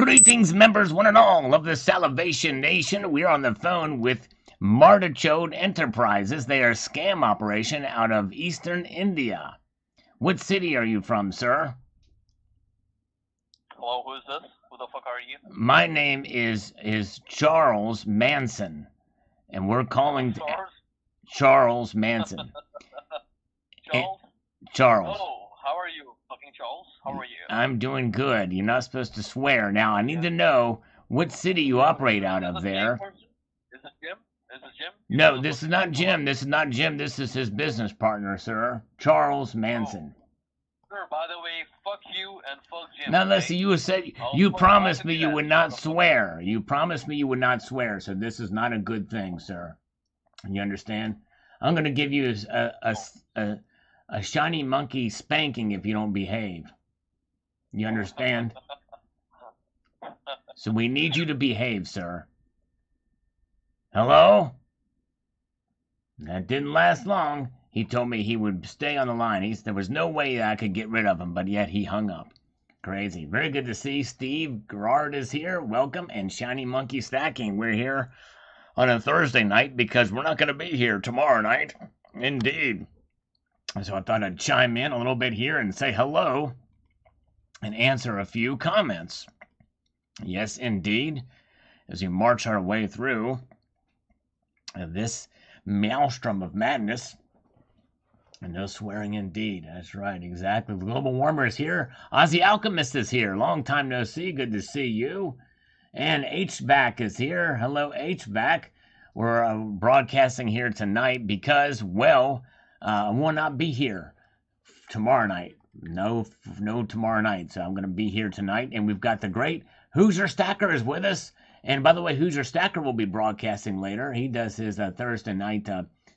Greetings, members, one and all of the Salivation Nation. We're on the phone with Martichode Enterprises. They are a scam operation out of eastern India. What city are you from, sir? Hello, who is this? Who the fuck are you? My name is Charles Manson, and we're calling Charles Manson. Charles? Charles. Oh, how are you? Fucking Charles? How are you? I'm doing good. You're not supposed to swear. Now, I need to know what city you operate out of there. Is this Jim? Is this Jim? No, this is not Jim. This is not Jim. This is his business partner, sir. Charles Manson. Sir, by the way, fuck you and fuck Jim. Now, listen, you promised me you would not swear. You promised me you would not swear, so this is not a good thing, sir. You understand? I'm going to give you a shiny monkey spanking if you don't behave. You understand? So we need you to behave, sir. Hello? That didn't last long. He told me he would stay on the line. There was no way I could get rid of him, but yet he hung up. Crazy. Very good to see Steve Gerard is here. Welcome. And Shiny Monkey Stacking. We're here on a Thursday night because we're not going to be here tomorrow night. Indeed. So I thought I'd chime in a little bit here and say hello and answer a few comments. Yes, indeed. As we march our way through this maelstrom of madness. And no swearing indeed. That's right, exactly. The Global Warmer is here. Ozzy Alchemist is here. Long time no see. Good to see you. And HVAC is here. Hello, HVAC. We're broadcasting here tonight because, well, I will not be here tomorrow night. No tomorrow night. So I'm going to be here tonight. And we've got the great Hoosier Stacker is with us. And by the way, Hoosier Stacker will be broadcasting later. He does his Thursday night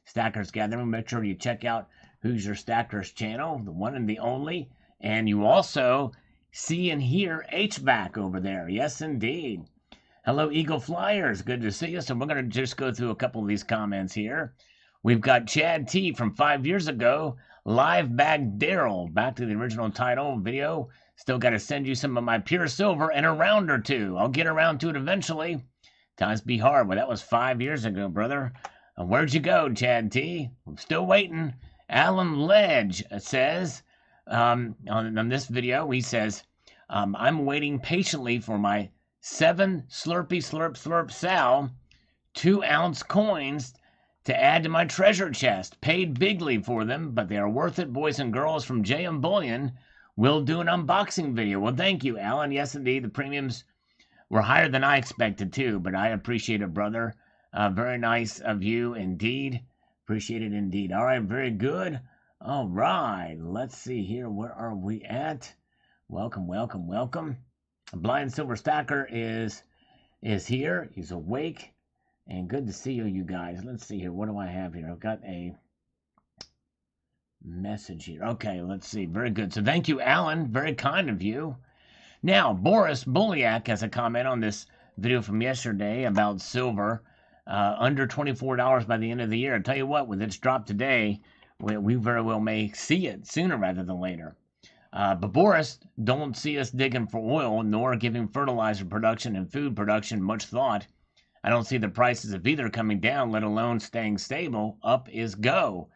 Stackers Gathering. Make sure you check out Hoosier Stacker's channel, the one and the only. And you also see and hear HVAC over there. Yes, indeed. Hello, Eagle Flyers. Good to see you. So we're going to just go through a couple of these comments here. We've got Chad T from 5 years ago. Live Bag Daryl. Back to the original title video. Still got to send you some of my pure silver in a round or two. I'll get around to it eventually. Times be hard. Well, that was 5 years ago, brother. Where'd you go, Chad T? I'm still waiting. Alan Ledge says, on this video, he says, I'm waiting patiently for my 7 Slurpy Slurp Slurp Sal 2-ounce coins to add to my treasure chest. Paid bigly for them, but they are worth it, boys and girls. From JM Bullion, we'll do an unboxing video. Well, thank you, Alan. Yes, indeed, the premiums were higher than I expected, too, but I appreciate it, brother. Very nice of you, indeed. Appreciate it, indeed. All right, very good. All right, let's see here. Where are we at? Welcome, welcome, welcome. Blind Silver Stacker is here. He's awake. And good to see you guys. Let's see here. What do I have here? I've got a message here. Okay, let's see. Very good. So thank you, Alan. Very kind of you. Now, Boris Bulliak has a comment on this video from yesterday about silver. Under $24 by the end of the year. I tell you what, with its drop today, we very well may see it sooner rather than later. But Boris, don't see us digging for oil, nor giving fertilizer production and food production much thought. I don't see the prices of either coming down, let alone staying stable. Up is go.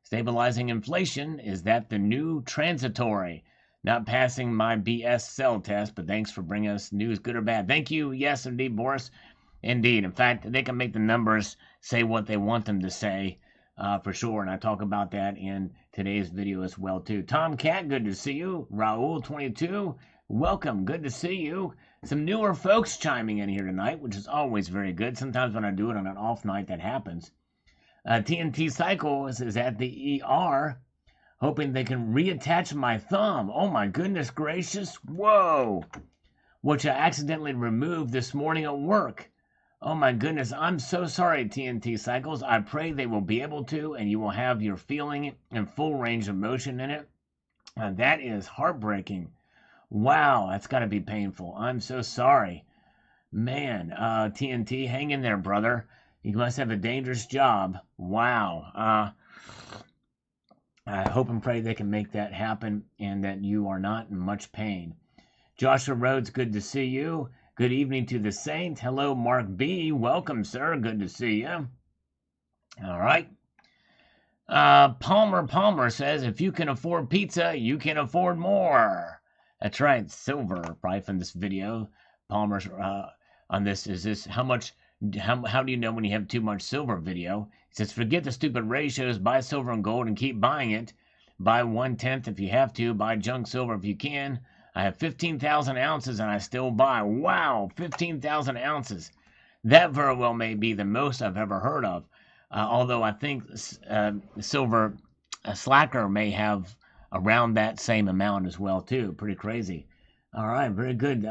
Stabilizing inflation, is that the new transitory? Not passing my BS cell test, but thanks for bringing us news, good or bad. Thank you. Yes, indeed, Boris. Indeed. In fact, they can make the numbers say what they want them to say, for sure. And I talk about that in today's video as well, too. Tom Cat, good to see you. Raul22, welcome. Good to see you. Some newer folks chiming in here tonight, which is always very good. Sometimes when I do it on an off night, that happens. TNT Cycle is at the ER, hoping they can reattach my thumb. Oh, my goodness gracious. Whoa. Which I accidentally removed this morning at work. Oh my goodness, I'm so sorry, TNT Cycles. I pray they will be able to, and you will have your feeling and full range of motion in it. That is heartbreaking. Wow, that's got to be painful. I'm so sorry. Man, TNT, hang in there, brother. You must have a dangerous job. Wow. I hope and pray they can make that happen and that you are not in much pain. Joshua Rhodes, good to see you. Good evening to the Saint. Hello, Mark B. Welcome, sir. Good to see you. All right. Palmer says, if you can afford pizza, you can afford more. That's right. Silver, probably from this video. Palmer's on this. Is this how much? How do you know when you have too much silver video? He says, forget the stupid ratios. Buy silver and gold and keep buying it. Buy 1/10 if you have to. Buy junk silver if you can. I have 15,000 ounces and I still buy. Wow, 15,000 ounces. That very well may be the most I've ever heard of. Although I think silver slacker may have around that same amount as well too. Pretty crazy. All right, very good.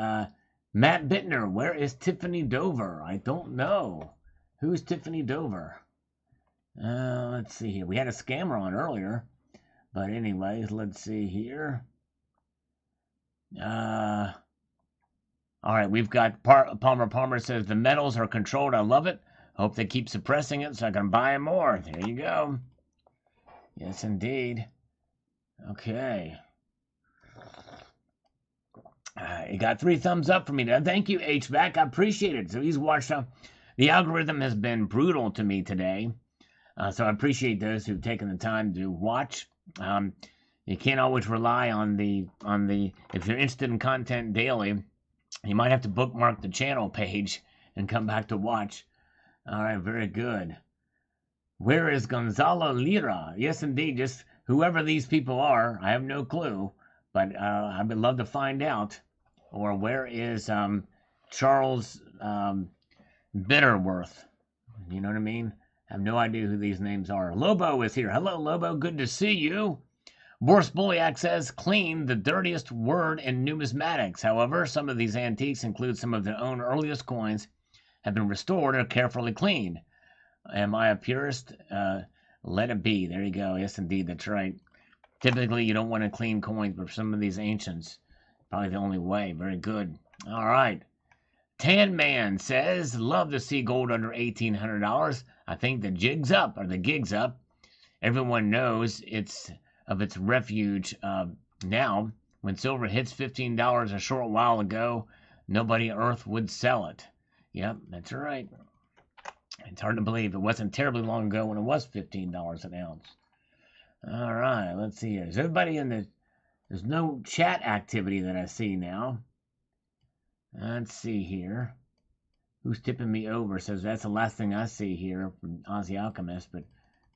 Matt Bittner, where is Tiffany Dover? I don't know. Who's Tiffany Dover? Let's see here. We had a scammer on earlier. But anyways, let's see here. All right, we've got Palmer says, the metals are controlled. I love it. Hope they keep suppressing it so I can buy more. There you go. Yes, indeed. Okay. He got 3 thumbs up for me. Thank you, HVAC. I appreciate it. So he's watched. The algorithm has been brutal to me today. So I appreciate those who've taken the time to watch. You can't always rely on the if you're interested in content daily, you might have to bookmark the channel page and come back to watch. All right, very good. Where is Gonzalo Lira? Yes, indeed, just whoever these people are, I have no clue, but I would love to find out. Or where is Charles Bitterworth? You know what I mean? I have no idea who these names are. Lobo is here. Hello, Lobo. Good to see you. Boris Boliak says, clean, the dirtiest word in numismatics. However, some of these antiques include some of their own earliest coins have been restored or carefully cleaned. Am I a purist? Let it be. There you go. Yes, indeed. That's right. Typically, you don't want to clean coins, but for some of these ancients, probably the only way. Very good. All right. Tan Man says, love to see gold under $1,800. I think the gig's up. Everyone knows it's of its refuge now. When silver hits $15 a short while ago, nobody on earth would sell it. Yep, that's right. It's hard to believe it wasn't terribly long ago when it was $15 an ounce. All right, let's see here. Is everybody in the... There's no chat activity that I see now. Let's see here. Who's tipping me over? Says that's the last thing I see here from Aussie Alchemist, but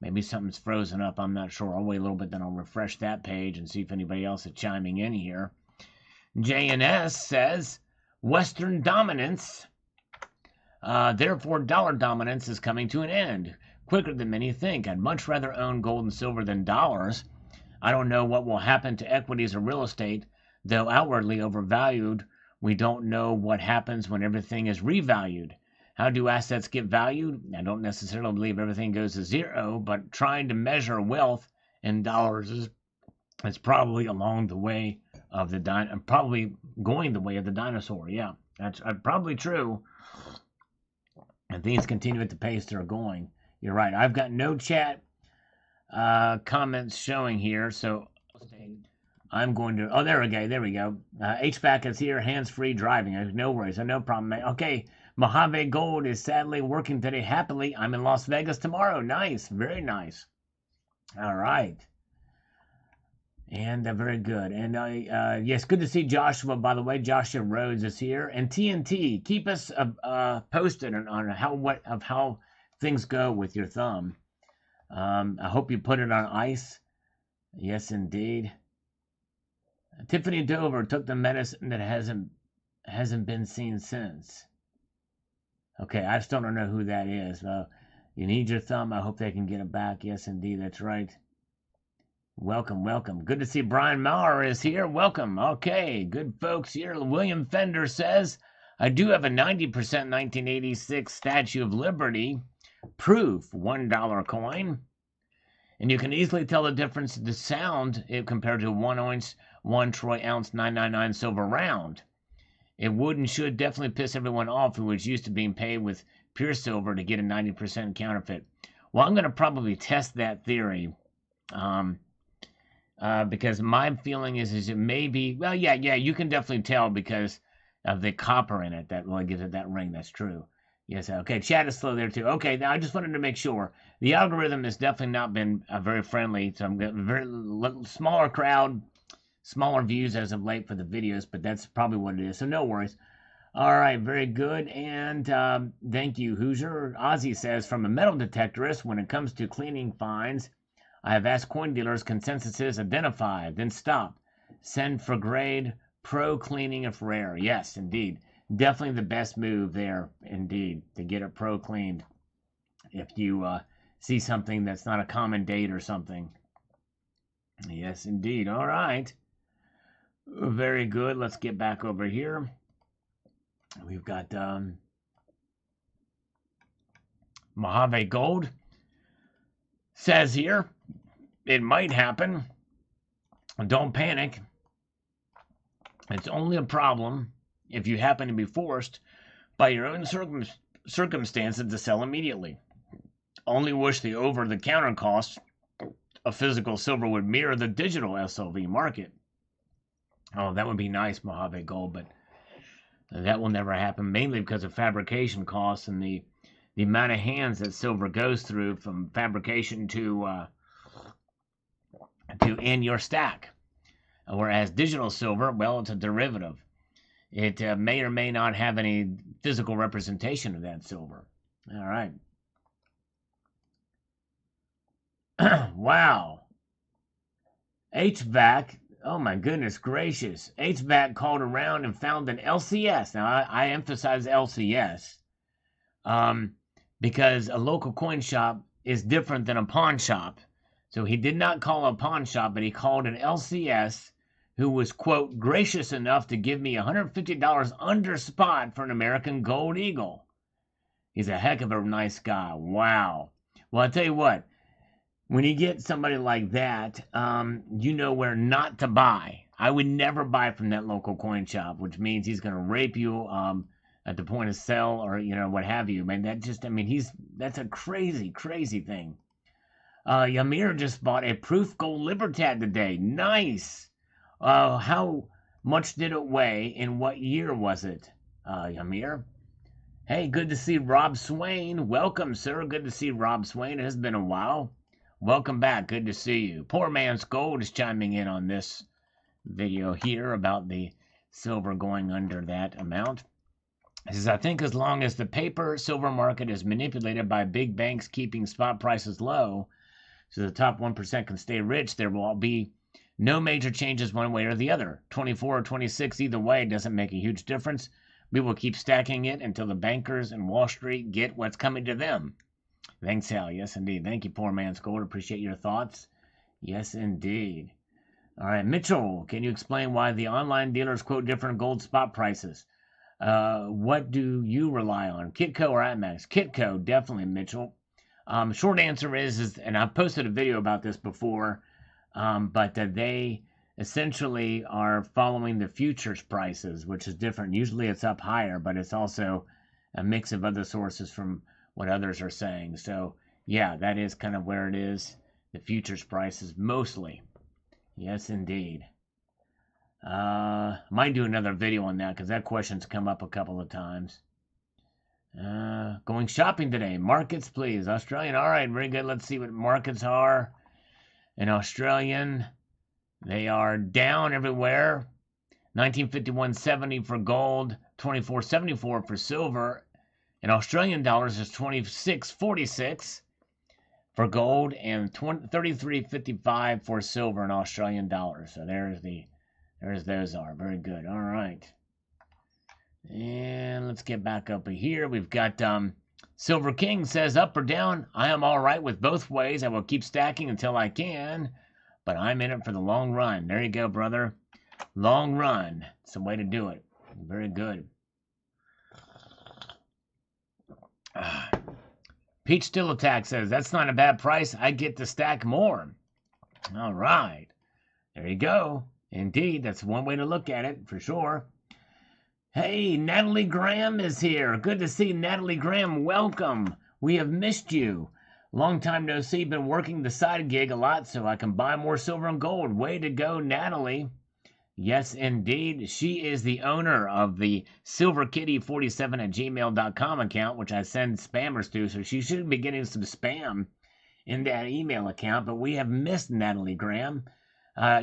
maybe something's frozen up. I'm not sure. I'll wait a little bit, then I'll refresh that page and see if anybody else is chiming in here. JNS says, Western dominance. Therefore, dollar dominance is coming to an end. Quicker than many think. I'd much rather own gold and silver than dollars. I don't know what will happen to equities or real estate, though outwardly overvalued. We don't know what happens when everything is revalued. How do assets get valued? I don't necessarily believe everything goes to zero, but trying to measure wealth in dollars is probably along the way of probably going the way of the dinosaur. Yeah, that's probably true. And things continue at the pace they're going. You're right. I've got no chat comments showing here, so I'm going to... Oh, there we go. HVAC is here, hands-free driving. No worries, no problem. Okay, Mojave Gold is sadly working today happily. I'm in Las Vegas tomorrow. Nice, very nice. All right. And very good. And yes, good to see Joshua, by the way. Joshua Rhodes is here. And TNT, keep us posted on how things go with your thumb. I hope you put it on ice. Yes, indeed. Tiffany Dover took the medicine that hasn't been seen since. Okay, I just don't know who that is. You need your thumb. I hope they can get it back. Yes, indeed, that's right. Welcome, welcome. Good to see Brian Maurer is here. Welcome. Okay, good folks here. William Fender says, I do have a 90% 1986 Statue of Liberty proof $1 coin. And you can easily tell the difference in the sound compared to a 1 troy ounce 999 silver round. It would and should definitely piss everyone off who was used to being paid with pure silver to get a 90% counterfeit. Well, I'm going to probably test that theory. because my feeling is it may be, well, yeah, you can definitely tell because of the copper in it that really gives it that ring. That's true. Yes, okay, chat is slow there too. Okay, now I just wanted to make sure. The algorithm has definitely not been very friendly, so I'm getting a very smaller crowd, smaller views as of late for the videos, but that's probably what it is, so no worries. All right, very good, and thank you, Hoosier. Ozzy says, from a metal detectorist, when it comes to cleaning fines, I have asked coin dealers consensuses identify, then stop. Send for grade, pro cleaning if rare. Yes, indeed. Definitely the best move there, indeed, to get it pro cleaned. If you see something that's not a common date or something. Yes, indeed. All right. Very good. Let's get back over here. We've got Mojave Gold says here, it might happen. Don't panic. It's only a problem if you happen to be forced by your own circumstances to sell immediately. Only wish the over-the-counter cost of physical silver would mirror the digital SLV market. Oh, that would be nice, Mojave Gold, but that will never happen, mainly because of fabrication costs and the amount of hands that silver goes through from fabrication to in your stack. Whereas digital silver, well, it's a derivative. It may or may not have any physical representation of that silver. All right. Wow. HVAC. Oh my goodness gracious. HVAC called around and found an LCS. Now, I emphasize LCS because a local coin shop is different than a pawn shop. So he did not call a pawn shop, but he called an LCS who was, quote, gracious enough to give me $150 under spot for an American Gold Eagle. He's a heck of a nice guy. Wow. Well, I'll tell you what. When you get somebody like that, you know where not to buy. I would never buy from that local coin shop, which means he's going to rape you at the point of sale or, what have you. Man, that's a crazy, crazy thing. Yamir just bought a Proof Gold Libertad today. Nice. How much did it weigh and what year was it, Yamir? Hey, good to see Rob Swain. Welcome, sir. Good to see Rob Swain. It has been a while. Welcome back. Good to see you. Poor Man's Gold is chiming in on this video here about the silver going under that amount. He says, I think as long as the paper silver market is manipulated by big banks keeping spot prices low, so the top 1% can stay rich, there will be no major changes one way or the other. 24 or 26, either way, doesn't make a huge difference. We will keep stacking it until the bankers and Wall Street get what's coming to them. Thanks, Hal. Yes, indeed. Thank you, Poor Man's Gold. Appreciate your thoughts. Yes, indeed. All right, Mitchell, can you explain why the online dealers quote different gold spot prices? What do you rely on, Kitco or ATMEX? Kitco, definitely, Mitchell. Short answer is, and I've posted a video about this before, but they essentially are following the futures prices, which is different. Usually it's up higher, but it's also a mix of other sources from what others are saying. So, yeah, that is kind of where it is. The futures prices mostly. Yes, indeed. Might do another video on that because that question's come up a couple of times. Going shopping today. Markets, please. Australian. All right, very good. Let's see what markets are. In Australian, they are down everywhere. 1951.70 for gold, 24.74 for silver. In Australian dollars, is 26.46 for gold and 33.55 for silver in Australian dollars. So there's those are. Very good. All right. And let's get back up here. We've got Silver King says, up or down, I am all right with both ways. I will keep stacking until I can, but I'm in it for the long run. There you go, brother. Long run. It's the way to do it. Very good. Peach Still Attack says, that's not a bad price. I get to stack more. All right. There you go. Indeed, that's one way to look at it, for sure. Hey, Natalie Graham is here. Good to see Natalie Graham. Welcome. We have missed you. Long time no see. Been working the side gig a lot so I can buy more silver and gold. Way to go, Natalie. Yes, indeed. She is the owner of the silverkitty47@gmail.com account, which I send spammers to, so she should be getting some spam in that email account, but we have missed Natalie Graham.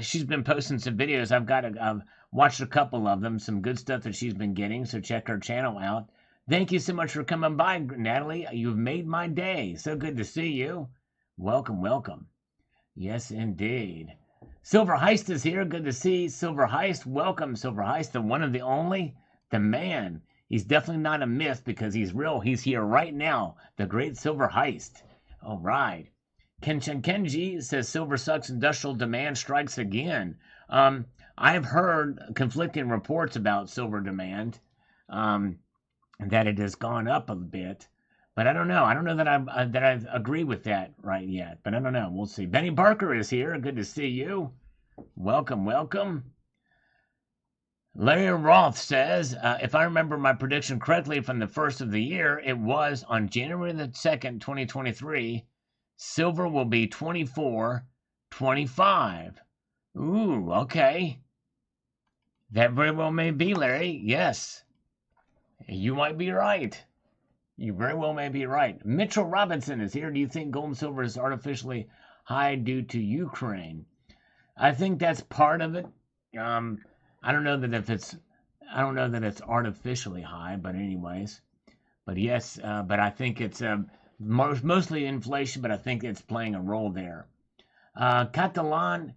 She's been posting some videos. I've watched a couple of them, some good stuff that she's been getting, so check her channel out. Thank you so much for coming by, Natalie. You've made my day. So good to see you. Welcome, welcome. Yes, indeed. Silver Heist is here. Good to see Silver Heist. Welcome, Silver Heist, the one and the only, the man. He's definitely not a myth because he's real. He's here right now. The great Silver Heist. All right. Kenji says silver sucks. Industrial demand strikes again. I've heard conflicting reports about silver demand, that it has gone up a bit. But I don't know. I don't know that I agree with that right yet. But I don't know. We'll see. Benny Barker is here. Good to see you. Welcome, welcome. Larry Roth says, if I remember my prediction correctly from the first of the year, it was on January the 2nd, 2023, silver will be 24.25. Ooh, okay. That very well may be, Larry. Yes. You might be right. You very well may be right. Mitchell Robinson is here. Do you think gold and silver is artificially high due to Ukraine? I think that's part of it. I don't know that it's artificially high, but anyways. But yes, but I think it's mostly inflation, but I think it's playing a role there. Catalin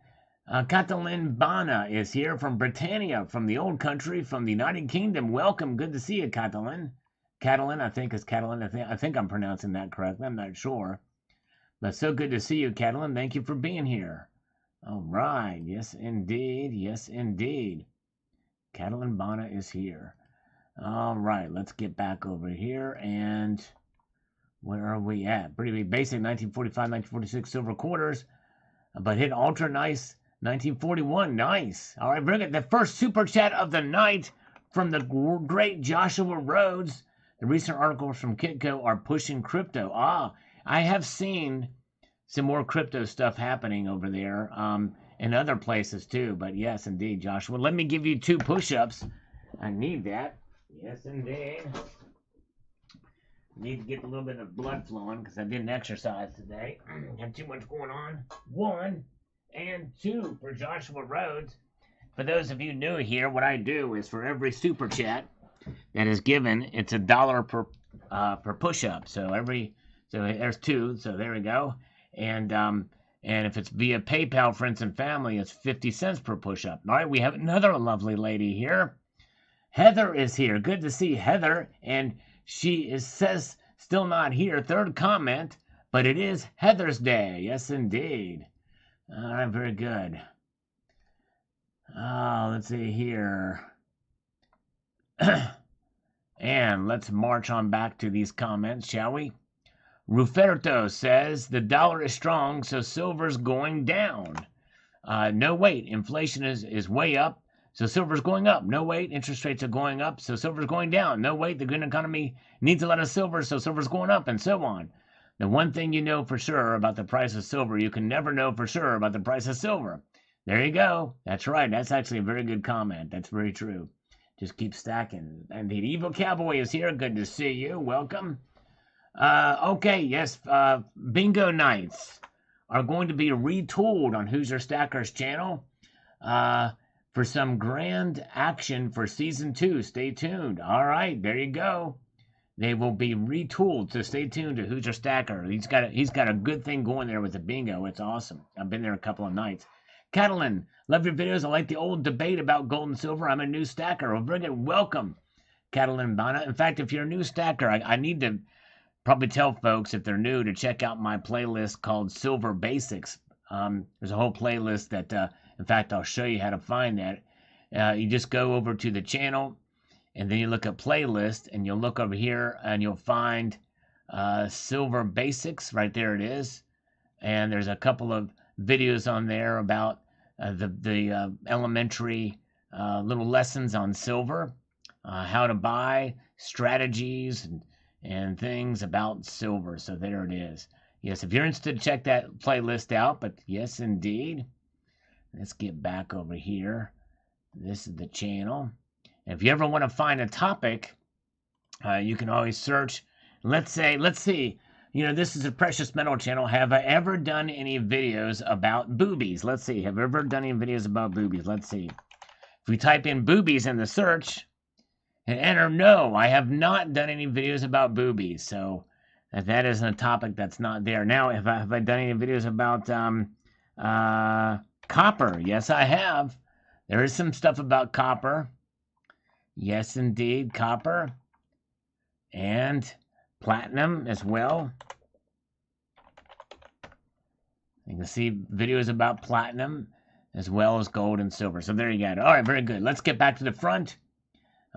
Bana is here from Britannia, from the old country, from the United Kingdom. Welcome. Good to see you, Catalin. Catalin, I think is Catalin. I think I'm pronouncing that correctly. I'm not sure. But so good to see you, Catalin. Thank you for being here. All right. Yes, indeed. Yes, indeed. Catalin Bana is here. All right. Let's get back over here. And where are we at? Pretty basic 1945, 1946 silver quarters. But hit ultra nice 1941. Nice. All right. Bring it. The first super chat of the night from the great Joshua Rhodes. The recent articles from Kitco are pushing crypto. I have seen some more crypto stuff happening over there, in other places too. But yes, indeed, Joshua. Let me give you 2 push-ups. I need that. Yes, indeed. Need to get a little bit of blood flowing because I didn't exercise today. Had too much going on. 1 and 2 for Joshua Rhodes. For those of you new here, what I do is for every super chat that is given, it's $1 per push-up. So there's 2. So there we go. And if it's via PayPal, friends and family, it's 50 cents per push-up. All right, we have another lovely lady here. Heather is here. Good to see Heather. And she says still not here. 3rd comment, but it is Heather's Day. Yes, indeed. All right, very good. Let's see here. And let's march on back to these comments, shall we? Ruferto says, the dollar is strong, so silver's going down. No, wait, inflation is way up, so silver's going up. No, wait, interest rates are going up, so silver's going down. No, wait, the green economy needs a lot of silver, so silver's going up, and so on. The one thing you know for sure about the price of silver, you can never know for sure about the price of silver. There you go. That's right. That's actually a very good comment. That's very true. Just keep stacking. And the Evil Cowboy is here. Good to see you. Welcome. Okay, yes. Bingo nights are going to be retooled on Who's Your Stacker's channel for some grand action for season 2. Stay tuned. All right, there you go. They will be retooled, so stay tuned to Who's Your Stacker. He's got a good thing going there with the bingo. It's awesome. I've been there a couple of nights. Catalin, love your videos. I like the old debate about gold and silver. I'm a new stacker. Well, bring it. Welcome, Catalin Bana. In fact, if you're a new stacker, I need to probably tell folks, if they're new, to check out my playlist called Silver Basics. There's a whole playlist that, in fact, I'll show you how to find that. You just go over to the channel, and then you look at playlist, and you'll look over here, and you'll find Silver Basics. Right there it is. And there's a couple of videos on there about the elementary little lessons on silver, how to buy, strategies, and things about silver. So there it is. Yes, if you're interested, check that playlist out. But yes, indeed. Let's get back over here. This is the channel. And if you ever want to find a topic, you can always search. Let's see. This is a precious metal channel. Have I ever done any videos about boobies? Let's see. Have I ever done any videos about boobies? Let's see. If we type in boobies in the search and enter no, I have not done any videos about boobies. So that isn't a topic that's not there. Now, have I done any videos about copper? Yes, I have. There is some stuff about copper. Yes, indeed, copper. And platinum as well. You can see videos about platinum as well as gold and silver. So there you go. All right, very good. Let's get back to the front.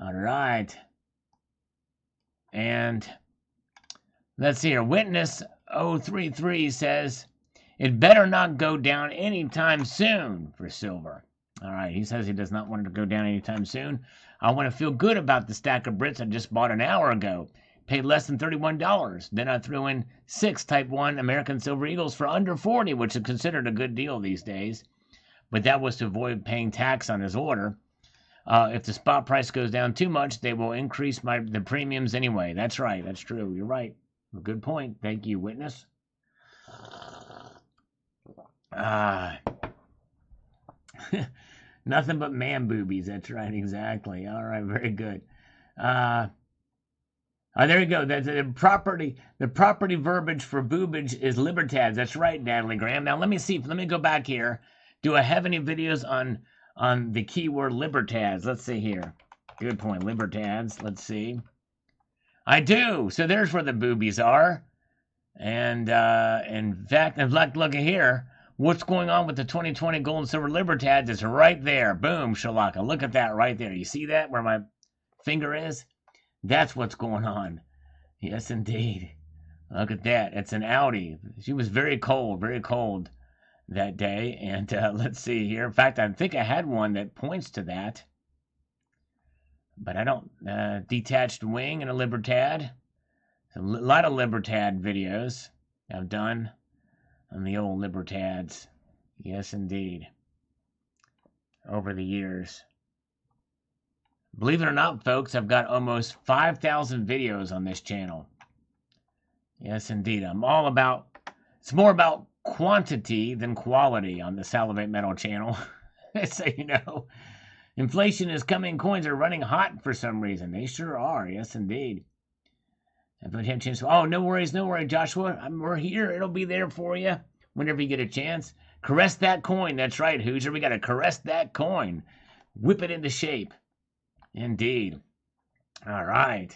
All right. And let's see here. Witness 033 says, it better not go down anytime soon for silver. All right, he says he does not want it to go down anytime soon. I want to feel good about the stack of Brits I just bought an hour ago. Paid less than $31. Then I threw in 6 Type 1 American Silver Eagles for under $40, which is considered a good deal these days. But that was to avoid paying tax on his order. If the spot price goes down too much, they will increase the premiums anyway. That's right. That's true. You're right. Good point. Thank you, Witness. Nothing but man boobies. That's right. Exactly. All right. Very good. There you go. The property verbiage for boobage is libertads. That's right, Natalie Graham. Now let me see. Let me go back here. Do I have any videos on the keyword libertads? Let's see here. Good point. Libertads. Let's see. I do. So there's where the boobies are. And in fact, look at here. What's going on with the 2020 gold and silver libertads is right there. Boom, shalaka. Look at that right there. You see that where my finger is? That's what's going on. Yes, indeed. Look at that. It's an Audi. She was very cold that day. And let's see here. In fact, I think I had one that points to that. But I don't. Detached wing and a libertad. A lot of libertad videos I've done on the old libertads. Yes, indeed. Over the years. Believe it or not, folks, I've got almost 5,000 videos on this channel. Yes, indeed. It's more about quantity than quality on the Salivate Metal channel. So, inflation is coming. Coins are running hot for some reason. They sure are. Yes, indeed. Oh, no worries, Joshua. We're here. It'll be there for you whenever you get a chance. Caress that coin. That's right, Hoosier. We got to caress that coin. Whip it into shape. Indeed. All right.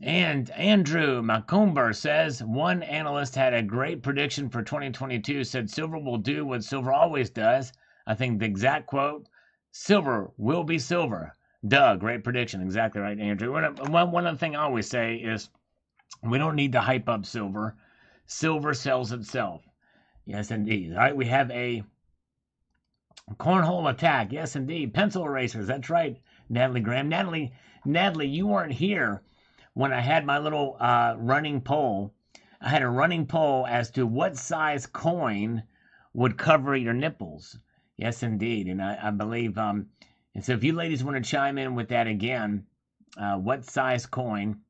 And Andrew Macomber says, one analyst had a great prediction for 2022, said silver will do what silver always does. I think the exact quote, silver will be silver. Duh, great prediction. Exactly right, Andrew. One other thing I always say is we don't need to hype up silver. Silver sells itself. Yes, indeed. All right, we have a cornhole attack. Yes, indeed. Pencil erasers. That's right, Natalie Graham. Natalie, you weren't here when I had my little running poll. I had a running poll as to what size coin would cover your nipples. Yes, indeed. And I believe, and so if you ladies want to chime in with that again, what size coin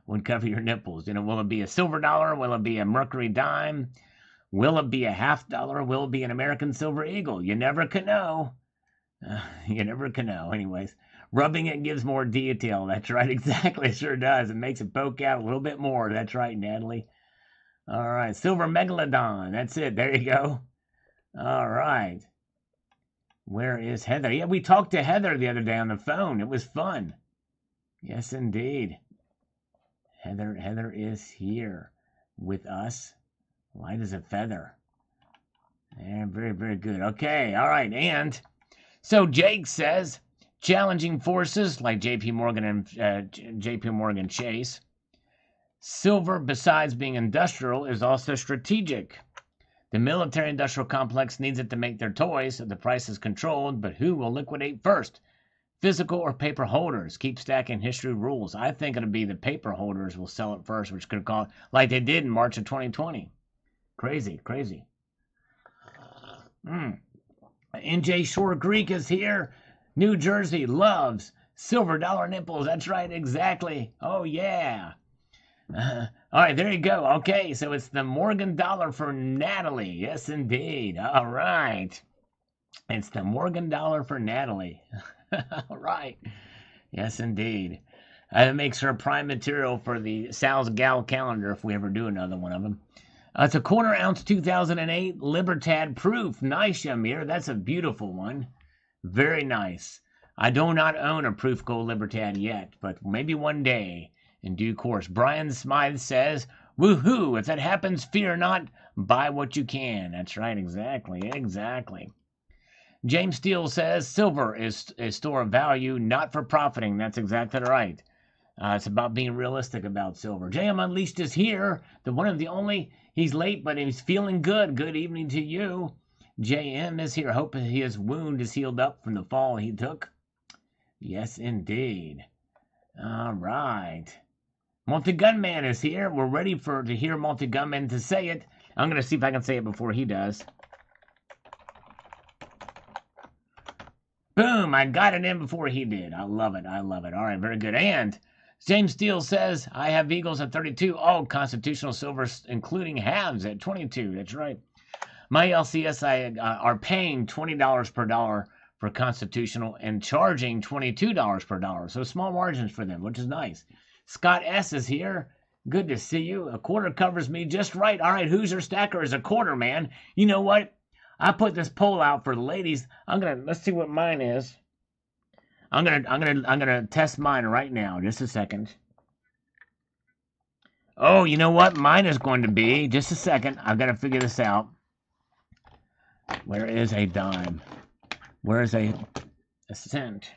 would cover your nipples? Will it be a silver dollar? Will it be a mercury dime? Will it be a $50? Will it be an American silver eagle? You never can know. You never can know. Anyways, rubbing it gives more detail. That's right. Exactly. It sure does. It makes it poke out a little bit more. That's right, Natalie. All right. Silver megalodon. That's it. There you go. All right. Where is Heather? Yeah, we talked to Heather the other day on the phone. It was fun. Yes, indeed. Heather is here with us. Light as a feather. And very, very good. Okay, all right. And so Jake says, challenging forces like JP Morgan and JP Morgan Chase. Silver, besides being industrial, is also strategic. The military-industrial complex needs it to make their toys, so the price is controlled, but who will liquidate first? Physical or paper holders? Keep stacking, history rules. I think it'll be the paper holders will sell it first, which could call like they did in March of 2020. Crazy, crazy. NJ Shore Greek is here. New Jersey loves silver dollar nipples. That's right, exactly. Oh, yeah. All right, there you go. Okay, so it's the Morgan dollar for Natalie. Yes, indeed. All right. It's the Morgan dollar for Natalie. All right. Yes, indeed. It makes her prime material for the Sal's Gal calendar if we ever do another one of them. It's a quarter ounce 2008 Libertad proof. Nice, Yamir. That's a beautiful one. Very nice. I do not own a proof gold Libertad yet, but maybe one day in due course. Brian Smythe says, woohoo, if that happens, fear not, buy what you can. That's right, exactly, exactly. James Steele says, silver is a store of value, not for profiting. That's exactly right. It's about being realistic about silver. JM Unleashed is here. The one and the only. He's late, but he's feeling good. Good evening to you. JM is here. Hope his wound is healed up from the fall he took. Yes, indeed. All right. Multi-Gunman is here. We're ready to hear Multi-Gunman to say it. I'm going to see if I can say it before he does. Boom, I got it in before he did. I love it. I love it. All right, very good. And James Steele says, I have Eagles at 32. Oh, constitutional silver, including halves at 22. That's right. My LCSI are paying $20 per dollar for constitutional and charging $22 per dollar. So small margins for them, which is nice. Scott S. is here. Good to see you. A quarter covers me just right. All right, Hoosier Stacker is a quarter, man. You know what? I put this poll out for the ladies. Let's see what mine is. I'm gonna test mine right now. Just a second. Oh, you know what? Mine is going to be, just a second. I've got to figure this out. Where is a dime? Where is a cent?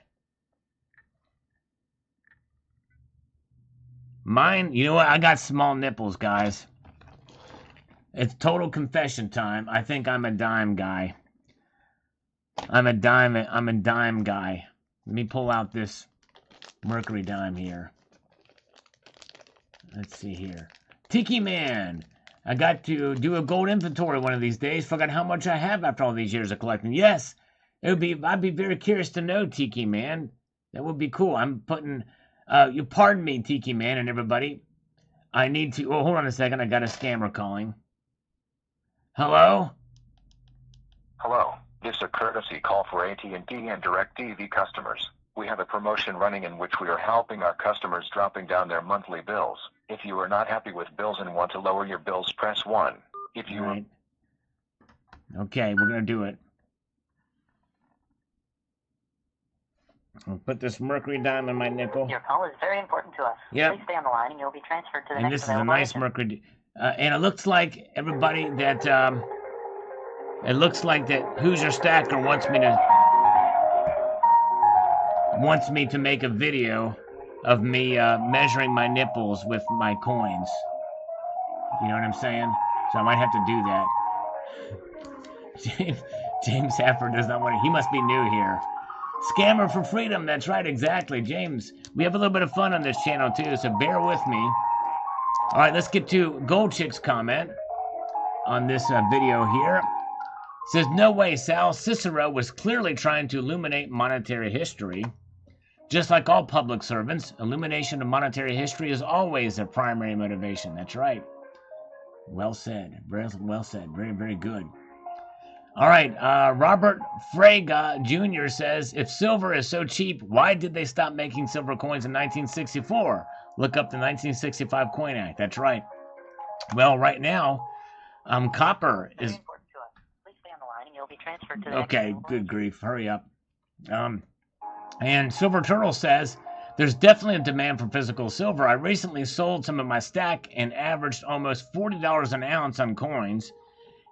Mine, you know what? I got small nipples, guys. It's total confession time. I think I'm a dime guy. I'm a dime guy. Let me pull out this Mercury dime here. Let's see here. Tiki Man. I got to do a gold inventory one of these days. Forgot how much I have after all these years of collecting. Yes, I'd be very curious to know, Tiki Man. That would be cool. I'm putting, you pardon me, Tiki Man and everybody. I need to, oh, hold on a second. I got a scammer calling. Hello? Hello. This is a courtesy call for AT&T and DirecTV customers. We have a promotion running in which we are helping our customers dropping down their monthly bills. If you are not happy with bills and want to lower your bills, press 1. If you right. Okay, we're going to do it. I'll put this Mercury dime in my nickel. Your call is very important to us. Yep. Please stay on the line and you'll be transferred to the and next this is a nice agent. Mercury. And it looks like everybody that, it looks like that Hoosier Stacker wants me to make a video of me measuring my nipples with my coins. You know what I'm saying? So I might have to do that. James Hafford does not want to. He must be new here. Scammer for freedom. That's right, exactly. James, we have a little bit of fun on this channel too, so bear with me. All right, let's get to Gold Chick's comment on this video here. Says, no way, Sal. Cicero was clearly trying to illuminate monetary history. Just like all public servants, illumination of monetary history is always their primary motivation. That's right. Well said. Very well said. Very, very good. All right. Robert Frega Jr. says, if silver is so cheap, why did they stop making silver coins in 1964? Look up the 1965 Coin Act. That's right. Well, right now, copper is... Please stay on the line and you'll be transferred to the Okay, next good grief. Hurry up. And Silver Turtle says, there's definitely a demand for physical silver. I recently sold some of my stack and averaged almost $40 an ounce on coins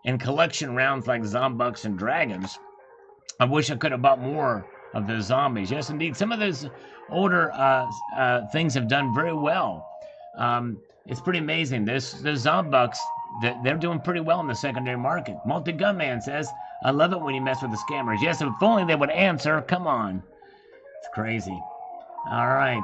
and collection rounds like Zombucks and Dragons. I wish I could have bought more of those zombies. Yes, indeed. Some of those older things have done very well. It's pretty amazing. Those Zombucks, they're doing pretty well in the secondary market. Multi-Gunman says, I love it when you mess with the scammers. Yes, if only they would answer. Come on. It's Crazy. All right.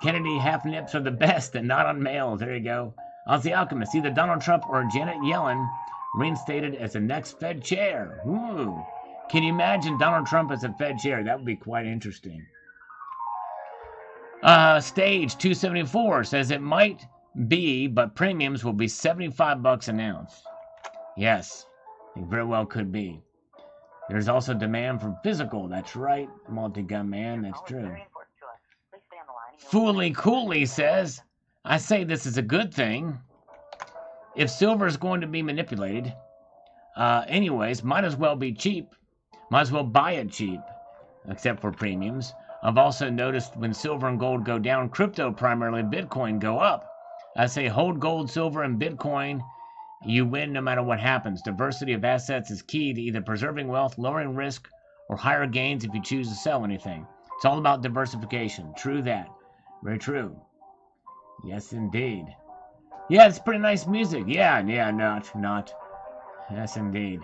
Kennedy half nips are the best and not on males. There you go. Aussie Alchemist. Either Donald Trump or Janet Yellen reinstated as the next Fed chair. Ooh. Can you imagine Donald Trump as a Fed chair? That would be quite interesting. Stage 274 says it might be, but premiums will be $75 an ounce. Yes, it very well could be. There's also demand for physical. That's right, multi-gun man. That's true. Fooly Cooley says, I say this is a good thing. If silver is going to be manipulated, anyways, might as well be cheap. Might as well buy it cheap, except for premiums. I've also noticed when silver and gold go down, crypto, primarily Bitcoin, go up. I say hold gold, silver, and Bitcoin. You win no matter what happens. Diversity of assets is key to either preserving wealth, lowering risk, or higher gains if you choose to sell anything. It's all about diversification. True that. Very true. Yes, indeed. Yeah, it's pretty nice music. Yeah, not. Yes, indeed.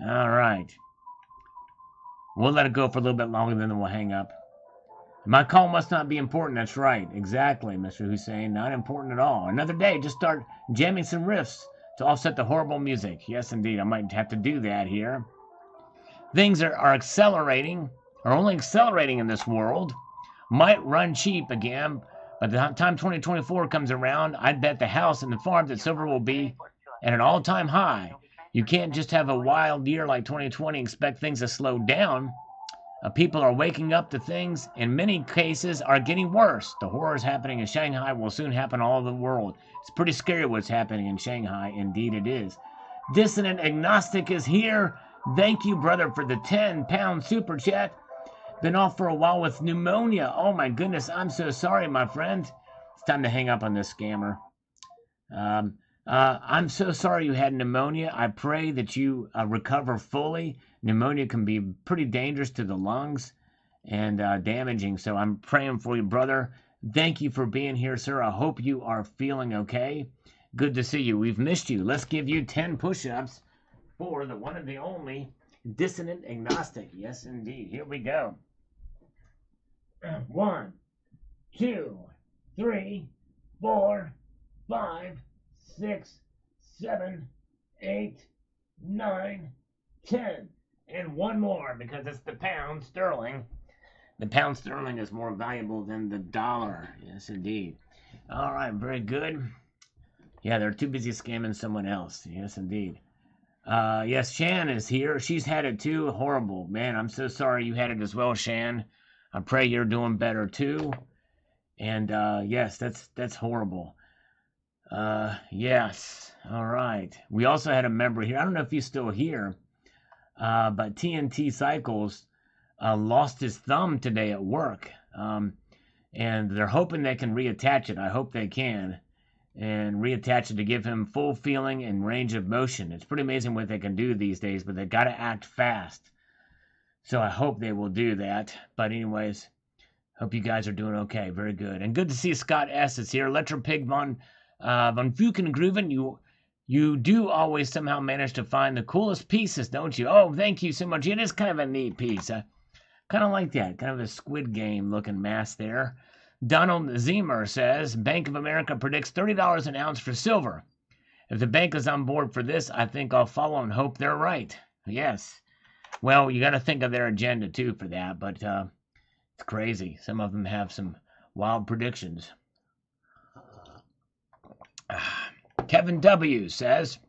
All right. We'll let it go for a little bit longer, then we'll hang up. My call must not be important. That's right. Exactly, Mr. Hussein. Not important at all. Another day, just start jamming some riffs to offset the horrible music. Yes, indeed. I might have to do that here. Things are accelerating, are only accelerating in this world. Might run cheap again. By the time 2024 comes around, I'd bet the house and the farm that silver will be at an all-time high. You can't just have a wild year like 2020 and expect things to slow down. People are waking up to things. In many cases, are getting worse. The horrors happening in Shanghai will soon happen all over the world. It's pretty scary what's happening in Shanghai. Indeed it is. Dissonant Agnostic is here. Thank you, brother, for the 10-pound super chat. Been off for a while with pneumonia. Oh, my goodness. I'm so sorry, my friend. It's time to hang up on this scammer. I'm so sorry you had pneumonia. I pray that you recover fully. Pneumonia can be pretty dangerous to the lungs and damaging. So I'm praying for you, brother. Thank you for being here, sir. I hope you are feeling okay. Good to see you. We've missed you. Let's give you 10 push-ups for the one and the only Dissonant Agnostic. Yes, indeed. Here we go. 1, 2, 3, 4, 5, 6, 7, 8, 9, 10. And one more, because it's the pound sterling. The pound sterling is more valuable than the dollar. Yes, indeed. All right, very good. Yeah, they're too busy scamming someone else. Yes, indeed. Yes, Shan is here. She's had it too. Horrible. Man, I'm so sorry you had it as well, Shan. I pray you're doing better too. And yes, that's horrible. Yes. All right. We also had a member here. I don't know if he's still here. But TNT Cycles lost his thumb today at work. And they're hoping they can reattach it. I hope they can. And reattach it to give him full feeling and range of motion. It's pretty amazing what they can do these days, but they got to act fast. So I hope they will do that. But anyways, hope you guys are doing okay. Very good. And good to see Scott S. is here. Electropig von Fukengrooven, you do always somehow manage to find the coolest pieces, don't you? Oh, thank you so much. It is kind of a neat piece. I kind of like that. Kind of a Squid Game looking mask there. Donald Zemer says, Bank of America predicts $30 an ounce for silver. If the bank is on board for this, I think I'll follow and hope they're right. Yes. Well, you got to think of their agenda, too, for that. But it's crazy. Some of them have some wild predictions. Kevin W. says,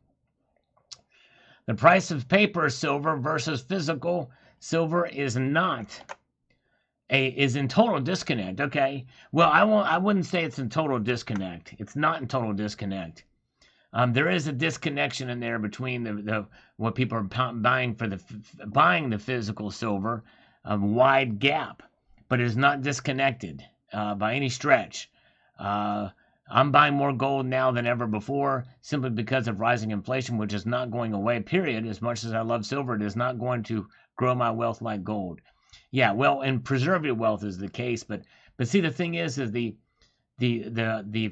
the price of paper silver versus physical silver is in total disconnect. Okay. Well, I wouldn't say it's in total disconnect. It's not in total disconnect. There is a disconnection in there between the what people are buying for buying the physical silver, a wide gap, but it is not disconnected by any stretch. I'm buying more gold now than ever before, simply because of rising inflation, which is not going away, period. As much as I love silver, it is not going to grow my wealth like gold. Yeah, well, and preserve your wealth is the case, but see, the thing is the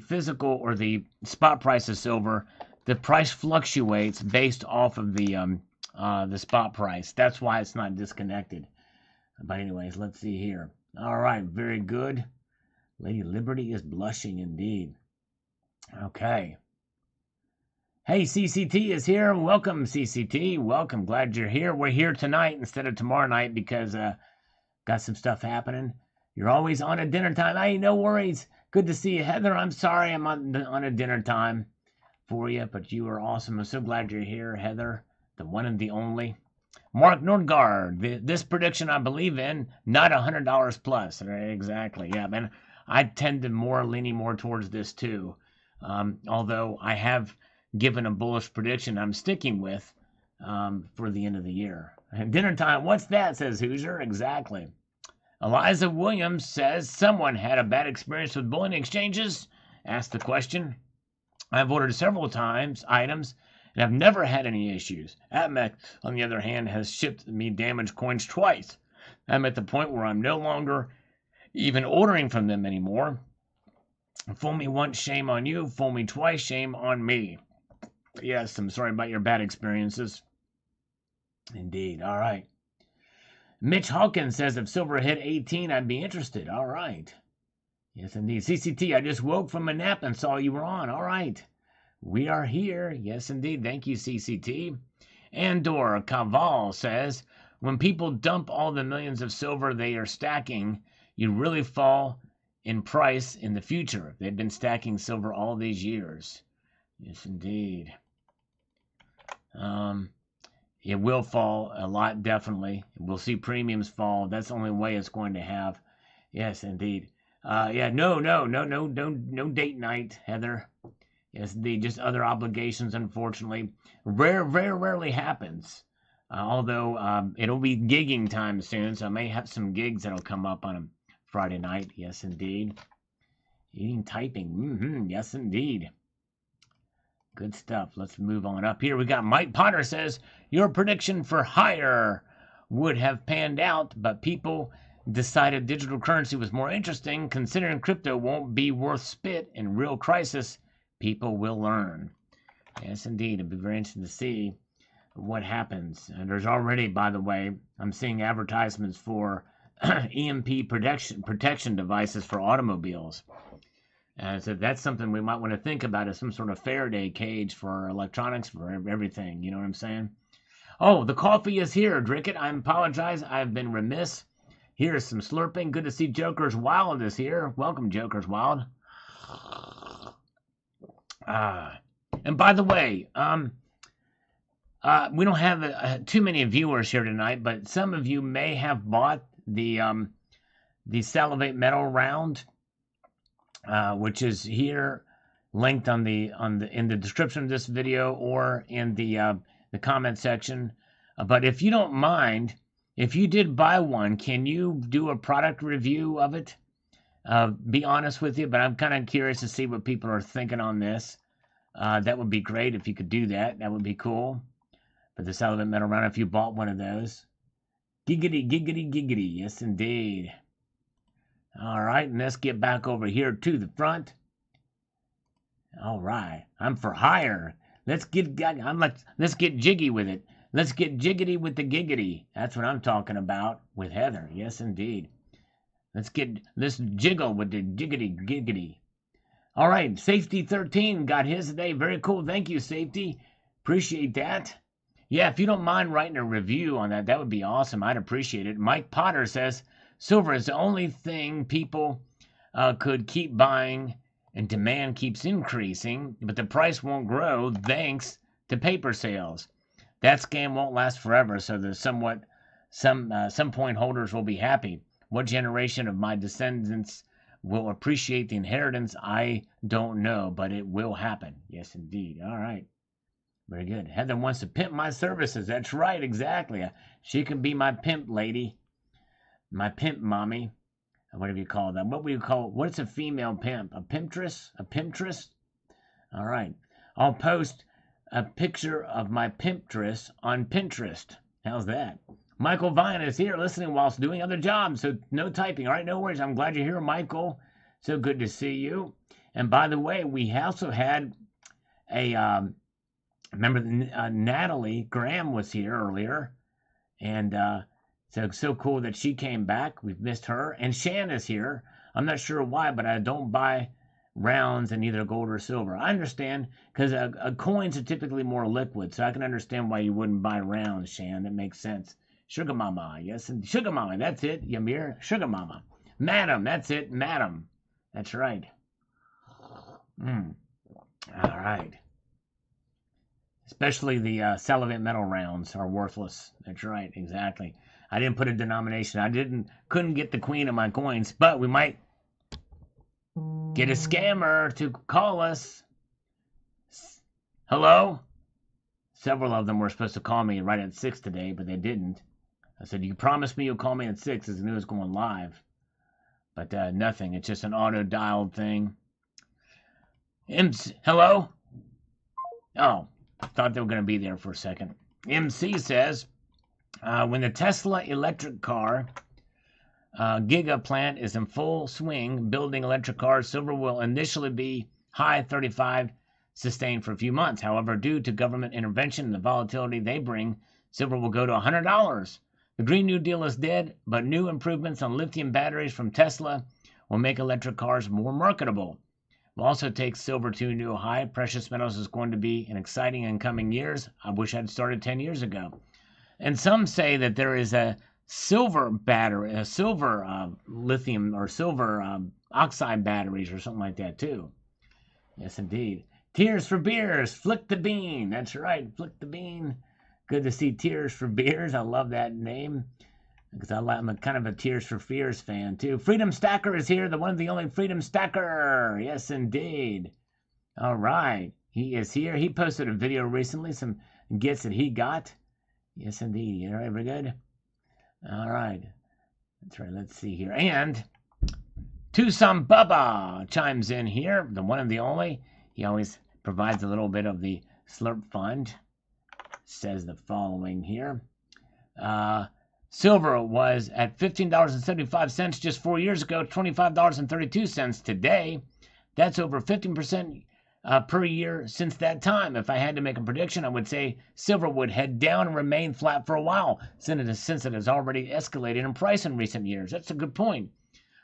physical or the spot price of silver, the price fluctuates based off of the spot price. That's why it's not disconnected. But anyways, let's see here. All right, very good. Lady Liberty is blushing indeed. Okay. Hey, CCT is here. Welcome, CCT. Welcome. Glad you're here. We're here tonight instead of tomorrow night because got some stuff happening. You're always on a dinner time. Hey, no worries. Good to see you, Heather. I'm sorry I'm on a dinner time for you, but you are awesome. I'm so glad you're here, Heather, the one and the only. Mark Nordgaard, this prediction I believe in, not $100 plus. Right? Exactly. Yeah, man. I tend to leaning more towards this too. Although I have given a bullish prediction I'm sticking with for the end of the year. Dinner time, what's that, says Hoosier. Exactly. Eliza Williams says, someone had a bad experience with bullion exchanges? Asked the question. I've ordered several items, and I've never had any issues. ATMEC, on the other hand, has shipped me damaged coins twice. I'm at the point where I'm no longer even ordering from them anymore. Fool me once, shame on you. Fool me twice, shame on me. Yes, I'm sorry about your bad experiences. Indeed. All right. Mitch Hawkins says, if silver hit 18, I'd be interested. All right. Yes, indeed. CCT, I just woke from a nap and saw you were on. All right. We are here. Yes, indeed. Thank you, CCT. Andor Caval says, when people dump all the millions of silver they are stacking, you really fall in price in the future. They've been stacking silver all these years. Yes, indeed. It will fall a lot, definitely. We'll see premiums fall. That's the only way it's going to have. Yes, indeed. Yeah, no date night, Heather. Yes, indeed. Just other obligations, unfortunately. Very rarely happens. Although it'll be gigging time soon, so I may have some gigs that'll come up on a Friday night. Yes, indeed. Eating typing. Yes, indeed. Good stuff. Let's move on up here. We got Mike Potter says, your prediction for higher would have panned out, but people decided digital currency was more interesting. Considering crypto won't be worth spit in real crisis, people will learn. Yes, indeed. It'll be very interesting to see what happens. And there's already, by the way, I'm seeing advertisements for EMP protection devices for automobiles. So that's something we might want to think about as some sort of Faraday cage for electronics, for everything. You know what I'm saying? Oh, the coffee is here, Dricket. I apologize. I've been remiss. Here's some slurping. Good to see Joker's Wild is here. Welcome, Joker's Wild. And by the way, we don't have too many viewers here tonight, but some of you may have bought the Salivate Metal round. Which is here linked in the description of this video or in the comment section. But if you don't mind, if you did buy one, can you do a product review of it? Be honest with you, but I'm kind of curious to see what people are thinking on this. That would be great if you could do that. That would be cool. But the Salivate Metal round, if you bought one of those. Giggity, giggity, giggity. Yes, indeed. All right, and let's get back over here to the front. All right, I'm for hire. Let's get jiggy with it. Let's get jiggity with the giggity. That's what I'm talking about with Heather. Yes, indeed. Let's jiggle with the jiggity giggity. All right, Safety 13 got his today. Very cool. Thank you, Safety. Appreciate that. Yeah, if you don't mind writing a review on that, that would be awesome. I'd appreciate it. Mike Potter says, silver is the only thing people could keep buying and demand keeps increasing, but the price won't grow thanks to paper sales. That scam won't last forever, so there's some point holders will be happy. What generation of my descendants will appreciate the inheritance? I don't know, but it will happen. Yes, indeed. All right. Very good. Heather wants to pimp my services. That's right, exactly. She can be my pimp lady. My pimp mommy, whatever you call that. What's a female pimp? A pimptress? A pimptress? All right. I'll post a picture of my pimptress on Pinterest. How's that? Michael Vine is here listening whilst doing other jobs, so no typing. All right, no worries. I'm glad you're here, Michael. So good to see you. And by the way, we also had remember Natalie Graham was here earlier, and So it's so cool that she came back. We've missed her. And Shan is here. I'm not sure why, but I don't buy rounds in either gold or silver. I understand, because coins are typically more liquid, so I can understand why you wouldn't buy rounds, Shan. That makes sense. Sugar Mama, yes, and Sugar Mama, that's it, Yamir. Sugar Mama. Madam, that's it, Madam. That's right. All right. Especially the salivate metal rounds are worthless. That's right, exactly. I didn't put a denomination. Couldn't get the queen of my coins, but we might get a scammer to call us. Hello? Several of them were supposed to call me right at 6 today, but they didn't. I said, you promised me you'll call me at 6 as I knew it was going live. But nothing. It's just an auto-dialed thing. Hello? Oh, I thought they were going to be there for a second. MC says, when the Tesla electric car Giga plant is in full swing building electric cars, silver will initially be high 35, sustained for a few months. However, due to government intervention and the volatility they bring, silver will go to $100. The Green New Deal is dead, but new improvements on lithium batteries from Tesla will make electric cars more marketable. We'll also take silver to a new high. Precious metals is going to be an exciting in coming years. I wish I'd started 10 years ago. And some say that there is a silver battery, a silver lithium or silver oxide batteries or something like that too. Yes, indeed. Tears for Beers, Flick the Bean. That's right, Flick the Bean. Good to see Tears for Beers. I love that name because I'm a kind of a Tears for Fears fan too. Freedom Stacker is here, the one and the only Freedom Stacker. Yes, indeed. All right, he is here. He posted a video recently, some gifts that he got. Yes, indeed. All right, very good. All right. That's right. Let's see here. And Tucson Bubba chimes in here, the one and the only. He always provides a little bit of the Slurp Fund. Says the following here. Silver was at $15.75 just 4 years ago, $25.32 today. That's over 15% per year since that time. If I had to make a prediction, I would say silver would head down and remain flat for a while, since it has already escalated in price in recent years. That's a good point.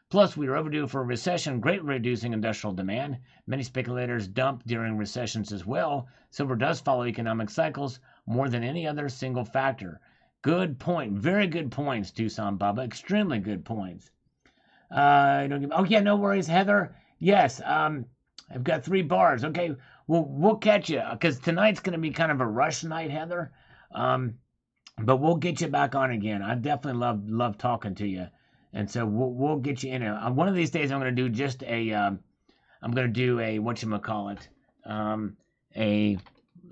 Plus, we are overdue for a recession, greatly reducing industrial demand. Many speculators dump during recessions as well. Silver does follow economic cycles more than any other single factor. Good point. Very good points, Tucson Bubba. Extremely good points. Oh, yeah, no worries, Heather. Yes, I've got 3 bars. Okay, we'll catch you because tonight's going to be kind of a rush night, Heather. But we'll get you back on again. I definitely love talking to you, and so we'll get you in. One of these days, I'm going to do just a whatchamacallit, a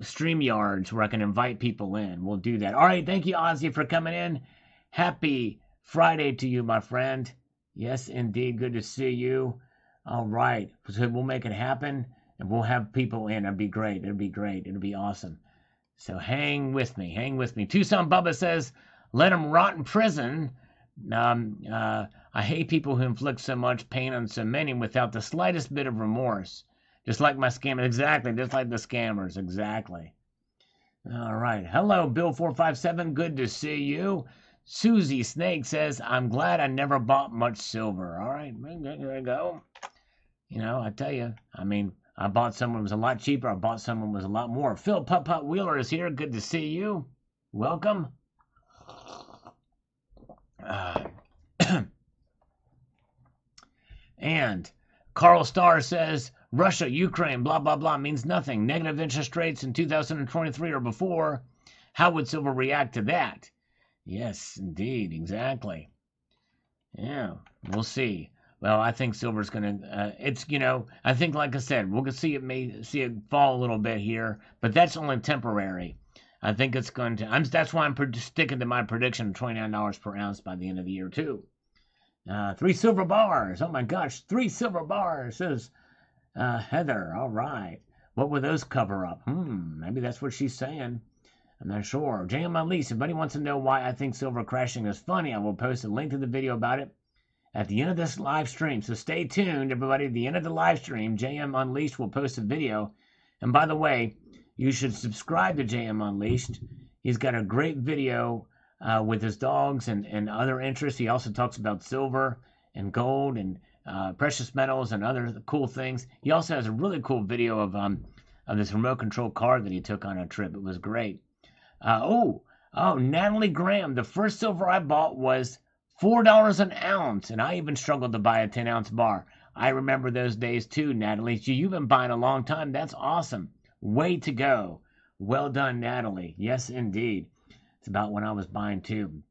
StreamYards where I can invite people in. We'll do that. All right, thank you, Ozzy, for coming in. Happy Friday to you, my friend. Yes, indeed. Good to see you. All right. So we'll make it happen, and we'll have people in. It'll be great. It'll be great. It'll be awesome. So hang with me. Hang with me. Tucson Bubba says, let him rot in prison. I hate people who inflict so much pain on so many without the slightest bit of remorse. Just like my scammers. Exactly. Just like the scammers. Exactly. All right. Hello, Bill457. Good to see you. Susie Snake says, I'm glad I never bought much silver. All right. There you go. You know, I tell you, I mean, I bought some when it was a lot cheaper. I bought some when it was a lot more. Phil Putt Wheeler is here. Good to see you. Welcome. And Carl Starr says, Russia, Ukraine, blah, blah, blah means nothing. Negative interest rates in 2023 or before. How would silver react to that? Yes, indeed. Exactly. Yeah, we'll see. Well, I think silver's going to, I think, like I said, we'll see it fall a little bit here, but that's only temporary. I think it's going to, that's why I'm sticking to my prediction of $29 per ounce by the end of the year, too. 3 silver bars. Oh, my gosh. 3 silver bars, says Heather. All right. What will those cover up? Maybe that's what she's saying. I'm not sure. JM Unleashed. If anybody wants to know why I think silver crashing is funny, I will post a link to the video about it at the end of this live stream. So stay tuned, everybody. At the end of the live stream, JM Unleashed will post a video. And by the way, you should subscribe to JM Unleashed. He's got a great video with his dogs and other interests. He also talks about silver and gold and precious metals and other cool things. He also has a really cool video of this remote control car that he took on a trip. It was great. Oh, Natalie Graham. The first silver I bought was $4 an ounce, and I even struggled to buy a 10-ounce bar. I remember those days too, Natalie. So you've been buying a long time. That's awesome. Way to go. Well done, Natalie. Yes, indeed. It's about when I was buying too.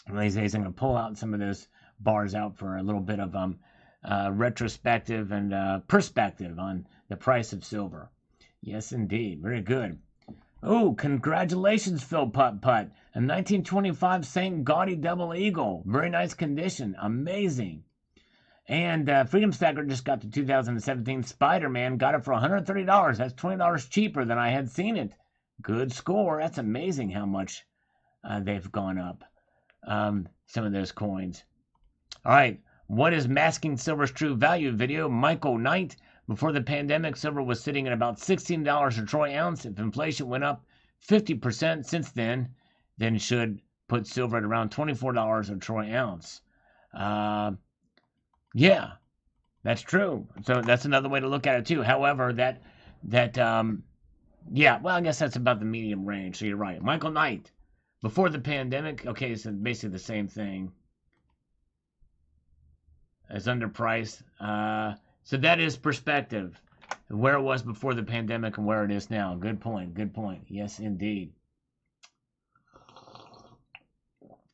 One of these days, I'm going to pull out some of those bars out for a little bit of retrospective and perspective on the price of silver. Yes, indeed. Very good. Oh, congratulations, Phil Putt Putt. A 1925 St. Gaudy Double Eagle. Very nice condition. Amazing. And Freedom Stacker just got the 2017 Spider-Man. Got it for $130. That's $20 cheaper than I had seen it. Good score. That's amazing how much they've gone up. Some of those coins. All right. What is masking silver's true value? Video. Michael Knight. Before the pandemic, silver was sitting at about $16 a troy ounce. If inflation went up 50% since then should put silver at around $24 a troy ounce. Yeah, that's true. So that's another way to look at it too. However, yeah, well, I guess that's about the medium range. So you're right. Michael Knight, before the pandemic, okay, so basically the same thing as underpriced. So that is perspective, where it was before the pandemic and where it is now. Good point. Good point. Yes, indeed.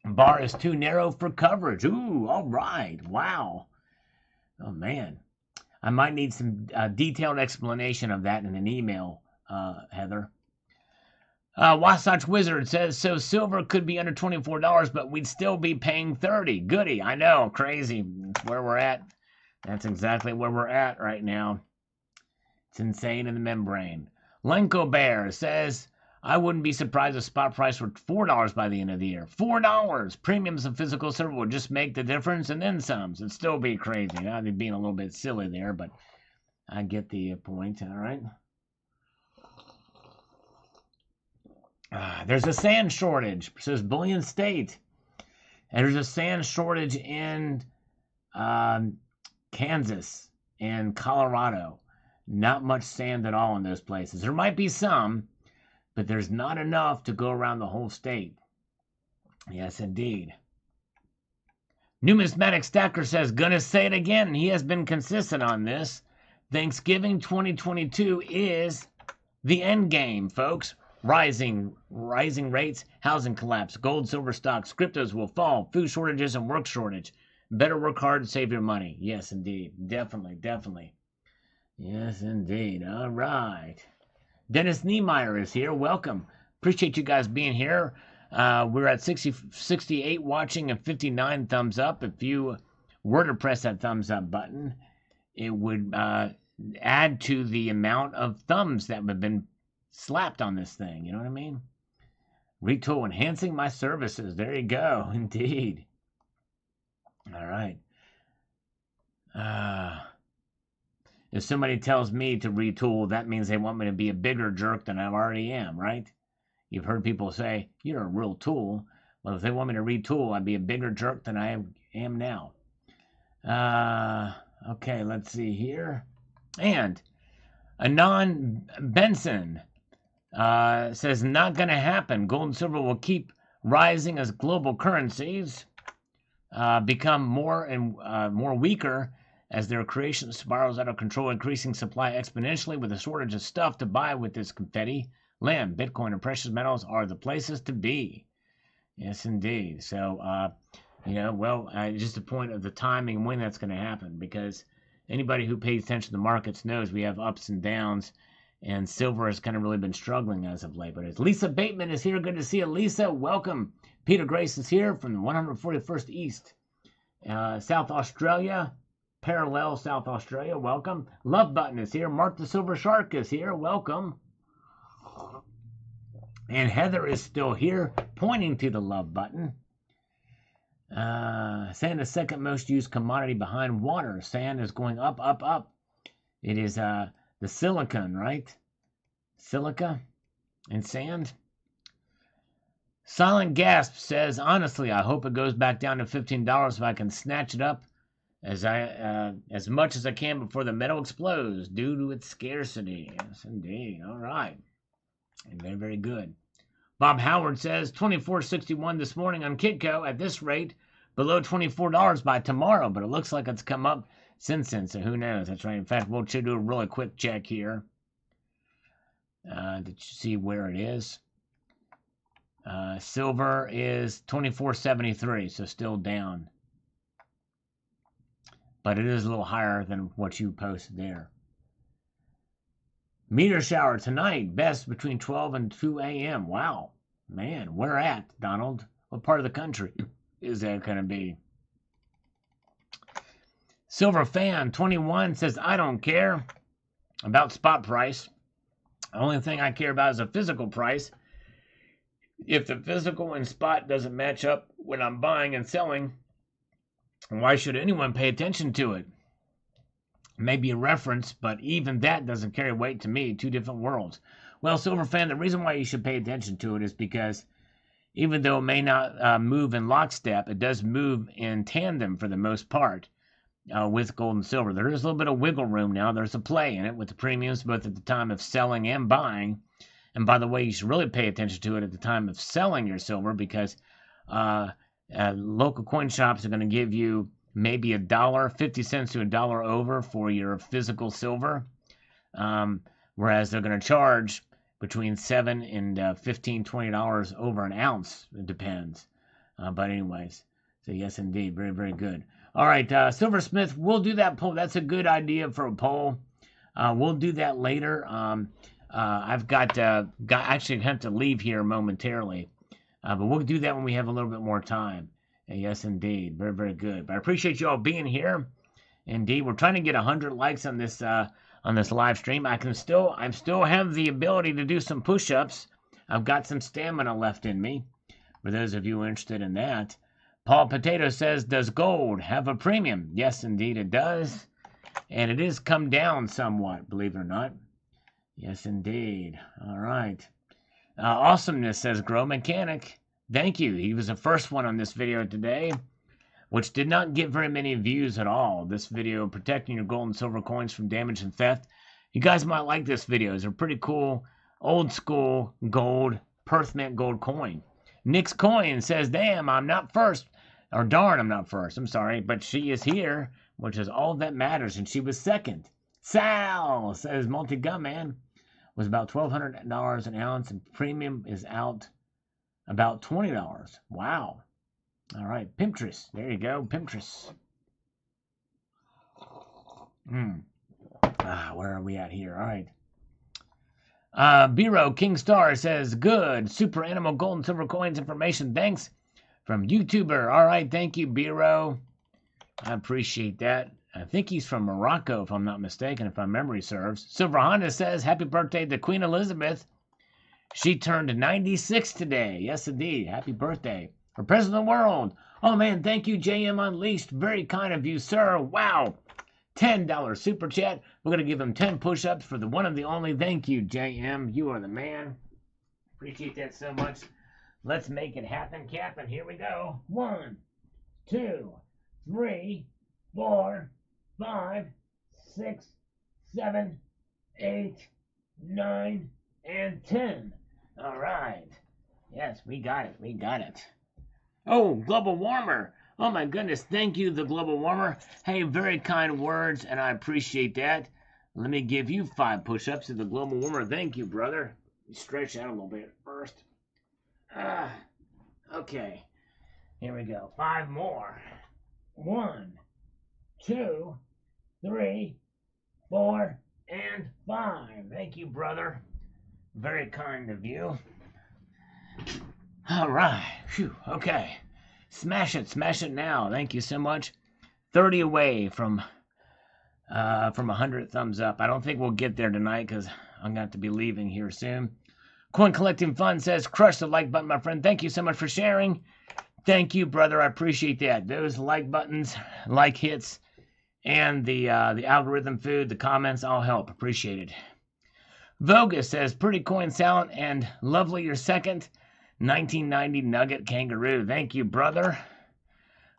Bar is too narrow for coverage. Ooh, all right. Wow. Oh, man. I might need some detailed explanation of that in an email, Heather. Wasatch Wizard says, so silver could be under $24, but we'd still be paying $30. Goody. I know. Crazy. That's where we're at. That's exactly where we're at right now. It's insane in the membrane. Lenko Bear says, I wouldn't be surprised if spot price were $4 by the end of the year. $4! Premiums of physical silver would just make the difference and then some. It'd still be crazy. I'd be being a little bit silly there, but I get the point. All right. There's a sand shortage, says Bullion State. And there's a sand shortage in Kansas and Colorado. Not much sand at all in those places. There might be some, but there's not enough to go around the whole state. Yes, indeed. Numismatic Stacker says, gonna say it again. He has been consistent on this. Thanksgiving 2022 is the end game, folks. Rising rates, housing collapse, gold, silver stocks, cryptos will fall, food shortages, and work shortage. Better work hard and save your money. Yes, indeed. Definitely, definitely. Yes, indeed. All right. Dennis Niemeyer is here. Welcome. Appreciate you guys being here. We're at 68 watching and 59 thumbs up. If you were to press that thumbs up button, it would add to the amount of thumbs that have been slapped on this thing. You know what I mean? Retool enhancing my services. There you go. Indeed. All right. If somebody tells me to retool, that means they want me to be a bigger jerk than I already am, right? You've heard people say, you're a real tool. Well, if they want me to retool, I'd be a bigger jerk than I am now. Okay, let's see here. And Anon Benson says, not going to happen. Gold and silver will keep rising as global currencies become more and more weaker as their creation spirals out of control, increasing supply exponentially with a shortage of stuff to buy with this confetti. Land, Bitcoin, and precious metals are the places to be. Yes, indeed. So, just a point of the timing and when that's going to happen, because anybody who pays attention to the markets knows we have ups and downs, and silver has kind of really been struggling as of late. But as Lisa Bateman is here, good to see you, Lisa. Welcome. Peter Grace is here from the 141st East, South Australia, parallel South Australia. Welcome. Love Button is here. Mark the Silver Shark is here. Welcome. And Heather is still here, pointing to the love button. Sand is second most used commodity behind water. Sand is going up, up, up. It is the silicon, right? Silica and sand. Silent Gasp says, honestly, I hope it goes back down to $15 so I can snatch it up as much as I can before the metal explodes due to its scarcity. Yes, indeed. All right. Very, very good. Bob Howard says, 24.61 this morning on Kitco. At this rate, below $24 by tomorrow, but it looks like it's come up since then, so who knows? That's right. In fact, we'll do a really quick check here. Did you see where it is? Silver is 24.73, so still down. But it is a little higher than what you posted there. Meteor shower tonight, best between 12 and 2 a.m. Wow. Man, where at, Donald? What part of the country is that going to be? Silver Fan 21 says, I don't care about spot price. The only thing I care about is a physical price. If the physical and spot doesn't match up when I'm buying and selling, why should anyone pay attention to it? Maybe a reference, but even that doesn't carry weight to me. Two different worlds. Well, Silver Fan, the reason why you should pay attention to it is because even though it may not move in lockstep, it does move in tandem for the most part with gold and silver. There is a little bit of wiggle room now. There's a play in it with the premiums both at the time of selling and buying. And by the way, you should really pay attention to it at the time of selling your silver because local coin shops are going to give you maybe $1, 50 cents to $1 over for your physical silver, whereas they're going to charge between $7 and $15, $20 over an ounce. It depends. But anyways, so yes, indeed, very, very good. All right, Silversmith, we'll do that poll. That's a good idea for a poll. We'll do that later. I've actually have to leave here momentarily, but we'll do that when we have a little bit more time. Yes, indeed, very, very good. But I appreciate you all being here. Indeed, we're trying to get 100 likes on this live stream. I still have the ability to do some push-ups. I've got some stamina left in me. For those of you interested in that, Paul Potato says, "Does gold have a premium?" Yes, indeed, it does, and it has come down somewhat, believe it or not. Yes, indeed. All right. Awesomeness says, "Grow Mechanic." Thank you. He was the first one on this video today, which did not get very many views at all. This video, protecting your gold and silver coins from damage and theft. You guys might like this video. It's a pretty cool, old school gold, Perth Mint gold coin. Nick's Coin says, "Damn, I'm not first." Or darn, I'm not first. I'm sorry. But she is here, which is all that matters. And she was second. Sal says, "Multi-Gunman was about $1,200 an ounce, and premium is out about $20. Wow. All right, Pimptress. There you go, Pimptress. Where are we at here? All right. Biro King Star says, "Good. Super Animal Gold and Silver Coins information. Thanks." From YouTuber. All right, thank you, Biro. I appreciate that. I think he's from Morocco, if I'm not mistaken, if my memory serves. Silver Honda says, "Happy birthday to Queen Elizabeth. She turned 96 today." Yes, indeed. Happy birthday. For President of the World. Oh, man, thank you, JM Unleashed. Very kind of you, sir. Wow. $10 super chat. We're going to give him 10 push-ups for the one and the only. Thank you, JM. You are the man. Appreciate that so much. Let's make it happen, Cap, and here we go. 1, 2, 3, 4, 5, 6, 7, 8, 9, and 10. All right. Yes, we got it. We got it. Oh, global warmer. Oh, my goodness. Thank you, the global warmer. Hey, very kind words, and I appreciate that. Let me give you 5 push-ups to the global warmer. Thank you, brother. Stretch out a little bit first. Okay. Here we go. 5 more. 1, 2, 3, 4, and 5. Thank you, brother. Very kind of you. All right. Phew. Okay. Smash it now. Thank you so much. 30 away from 100 thumbs up. I don't think we'll get there tonight because I'm going to have to be leaving here soon. Coin Collecting Fun says, "Crush the like button, my friend. Thank you so much for sharing." Thank you, brother. I appreciate that. Those like buttons, like hits, and the algorithm food, the comments, all help. Appreciate it. Vogus says, "Pretty coin salad and lovely your second. 1990 Nugget Kangaroo. Thank you, brother.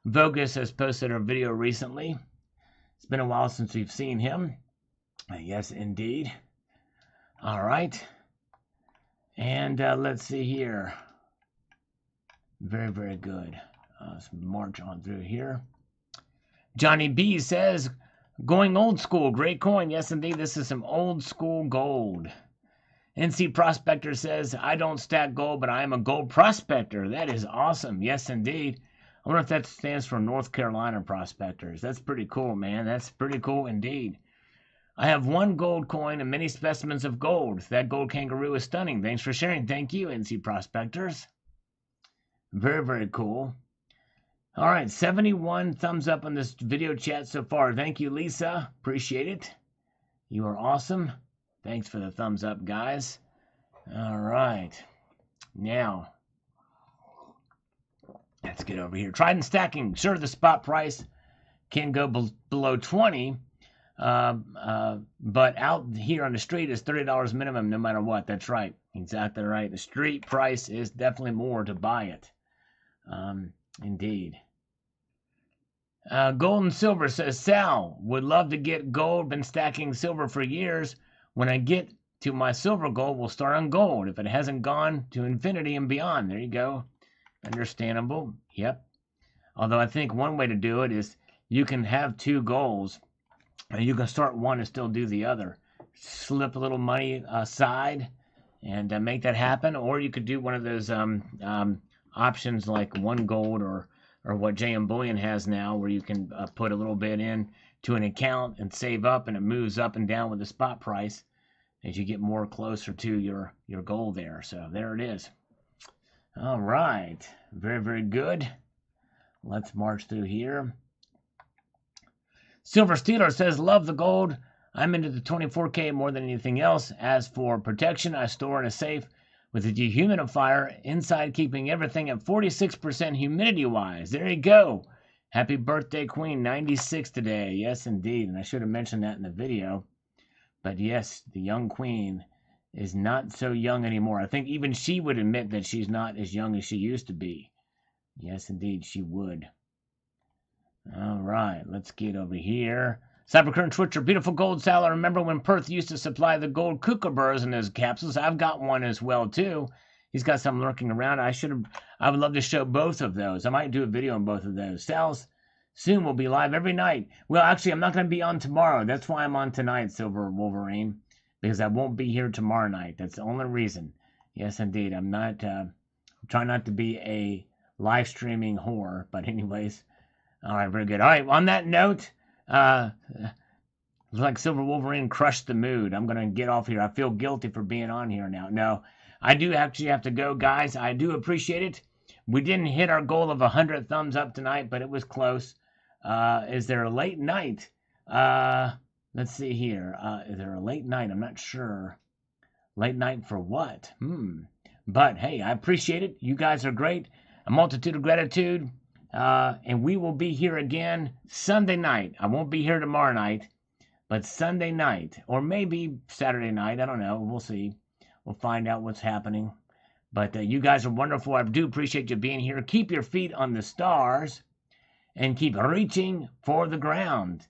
Vogus has posted a video recently. It's been a while since we've seen him. Yes, indeed. All right. And let's see here. Very, very good. Let's march on through here. Johnny B says, going old school. Great coin. Yes, indeed. This is some old school gold. NC Prospector says, I don't stack gold, but I am a gold prospector. That is awesome. Yes, indeed. I wonder if that stands for North Carolina prospectors. That's pretty cool, man. That's pretty cool indeed. I have one gold coin and many specimens of gold. That gold kangaroo is stunning. Thanks for sharing. Thank you, NC Prospectors. Very, very cool. All right, 71 thumbs up on this video chat so far. Thank you, Lisa. Appreciate it. You are awesome. Thanks for the thumbs up, guys. All right. Now, let's get over here. Trident stacking. Sure, the spot price can go below 20, but out here on the street is $30 minimum no matter what. That's right. Exactly right. The street price is definitely more to buy it. Indeed. Gold and silver says, Sal, would love to get gold. Been stacking silver for years. When I get to my silver gold, we'll start on gold. If it hasn't gone to infinity and beyond. There you go. Understandable. Yep. Although I think one way to do it is you can have two goals. And you can start one and still do the other. Slip a little money aside and make that happen. Or you could do one of those options like one gold or what JM Bullion has now, where you can put a little bit in to an account and save up, and it moves up and down with the spot price as you get more closer to your goal there. So there it is. All right. Very, very good. Let's march through here. Silver Steeler says, love the gold. I'm into the 24K more than anything else. As for protection, I store in a safe with a dehumidifier inside, keeping everything at 46% humidity-wise. There you go. Happy birthday, Queen. 96 today. Yes, indeed. And I should have mentioned that in the video. But yes, the young Queen is not so young anymore. I think even she would admit that she's not as young as she used to be. Yes, indeed, she would. All right, let's get over here. Cybercurrent Twitcher, beautiful gold, Sal. I remember when Perth used to supply the gold kookaburras in those capsules. I've got one as well, too. He's got some lurking around. I would love to show both of those. I might do a video on both of those. Sal's soon will be live every night. Well, actually, I'm not going to be on tomorrow. That's why I'm on tonight, Silver Wolverine, because I won't be here tomorrow night. That's the only reason. Yes, indeed. I'm not, trying not to be a live streaming whore, but anyways. All right, very good. All right, on that note, looks like Silver Wolverine crushed the mood. I'm going to get off here. I feel guilty for being on here now. No, I do actually have to go, guys. I do appreciate it. We didn't hit our goal of 100 thumbs up tonight, but it was close. Is there a late night? Let's see here. Is there a late night? I'm not sure. Late night for what? But, hey, I appreciate it. You guys are great. A multitude of gratitude. And we will be here again Sunday night. I won't be here tomorrow night, but Sunday night, or maybe Saturday night. I don't know. We'll see. We'll find out what's happening. But you guys are wonderful. I do appreciate you being here. Keep your feet on the stars and keep reaching for the ground.